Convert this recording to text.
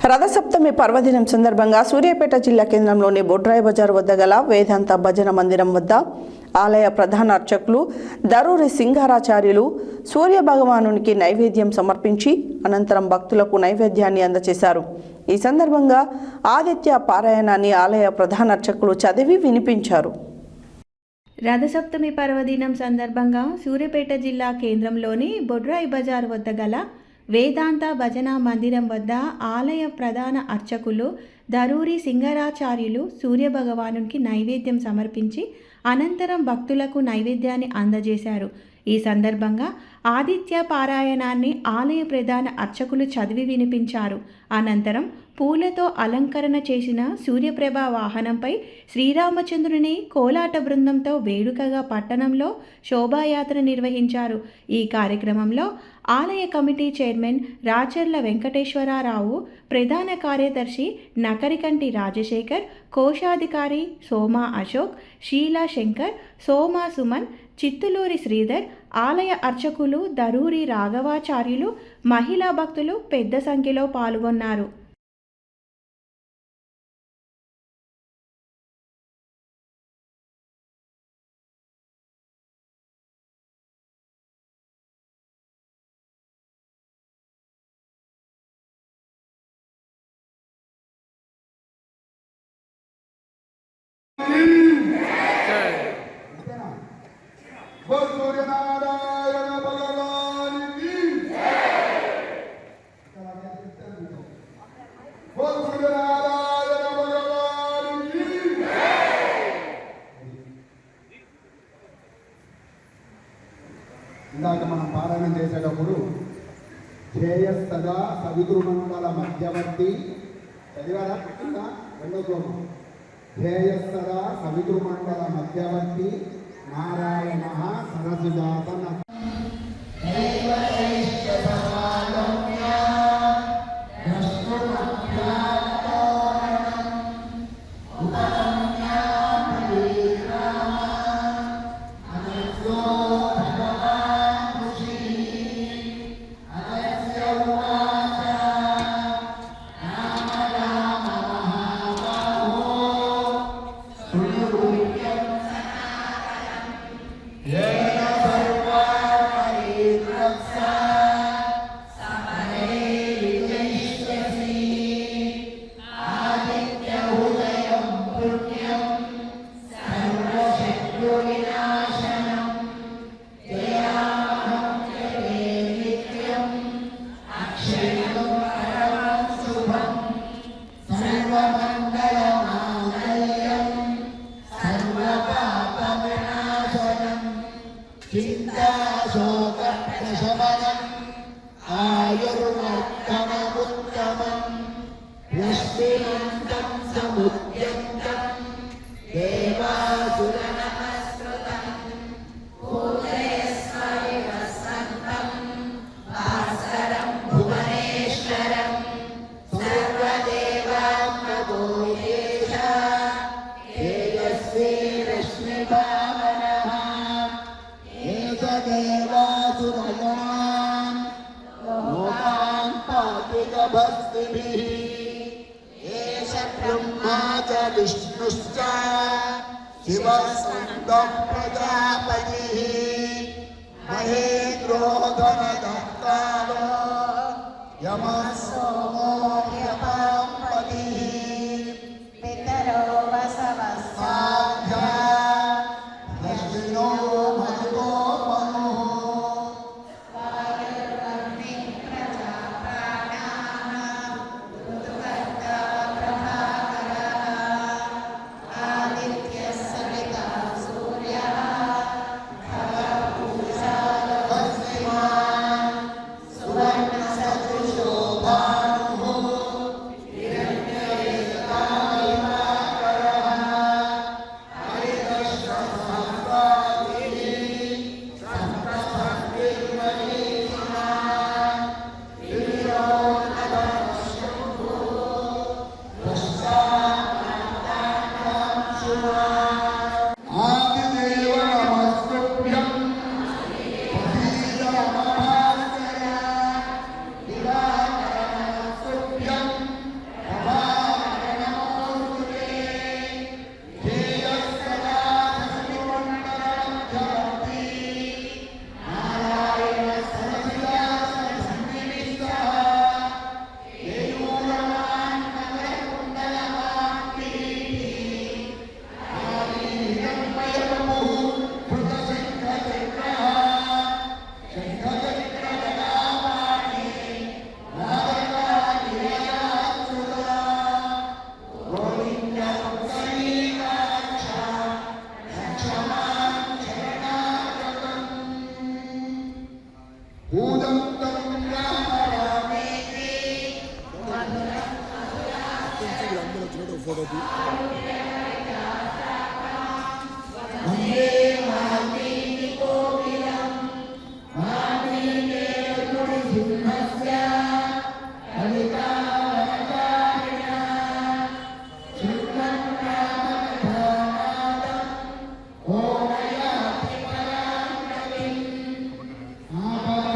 రథసప్తమి పర్వదినం సందర్భంగా సూర్యాపేట జిల్లా కేంద్రంలోని బొడ్రాయి బజార్ వద్ద గల వేదాంత భజన మందిరం వద్ద ఆలయ ప్రధాన అర్చకులు దరూరి సింగారాచార్యులు సూర్య భగవానునికి నైవేద్యం సమర్పించి అనంతరం భక్తులకు నైవేద్యాన్ని అందజేశారు. ఈ సందర్భంగా ఆదిత్య పారాయణాన్ని ఆలయ ప్రధాన అర్చకులు చదివి వినిపించారు. రథసప్తమి పర్వదినం సందర్భంగా సూర్యాపేట జిల్లా కేంద్రంలోని బొడ్రాయి బజార్ వద్ద గల వేదాంత భజన మందిరం వద్ద ఆలయ ప్రధాన అర్చకులు దరూరి సింగరాచార్యులు సూర్యభగవానునికి నైవేద్యం సమర్పించి అనంతరం భక్తులకు నైవేద్యాన్ని అందజేశారు. ఈ సందర్భంగా ఆదిత్య పారాయణాన్ని ఆలయ ప్రధాన అర్చకులు చదివి వినిపించారు. అనంతరం పూలతో అలంకరణ చేసిన సూర్యప్రభ వాహనంపై శ్రీరామచంద్రుని కోలాట బృందంతో వేడుకగా పట్టణంలో శోభాయాత్ర నిర్వహించారు. ఈ కార్యక్రమంలో ఆలయ కమిటీ చైర్మన్ రాచర్ల వెంకటేశ్వరరావు, ప్రధాన కార్యదర్శి నకరికంటి రాజశేఖర్, కోశాధికారి సోమా అశోక్, షీలా శంకర్, సోమా సుమన్, చిత్తులూరి శ్రీధర్, ఆలయ అర్చకులు దరూరి రాఘవాచార్యులు, మహిళా భక్తులు పెద్ద సంఖ్యలో పాల్గొన్నారు. సూర్యనారాయణ భగవానికి సూర్యనారాయణ భగవానికి ఇందాక మనం పారాయణం చేసేటప్పుడు ధ్యేయస్తదా సవితృమండల మధ్యవర్తి చదివారా? రెండో శ్లోకం. ధ్యేయస్తదా సవితృమండల మధ్యవర్తి నారాయణ సరసిజాతన చింతాశోకశమనం ఆయుర్వర్ధనముత్తమం యస్మినంతం సముద్యంతం దేవాసురనమస్కృతం భూతేశ్వరి వసంతం భాస్కరం భువనేశ్వరం సర్వదేవాత్మకో యేష తేజస్వీ రశ్మిభావనః దేవాసురగణాన్ లోకాన్ పాతిగభస్తిభిః ఏష బ్రహ్మా చ విష్ణుశ్చ శివः స్కందః ప్రజాపతిః మహేంద్రో ధనదత్తాలో యమः సోమో హ్యపాం పతిః పితరో వసవः సాధ్యా దక్షిణో సువర్ణ సదృశోభాను దశరథి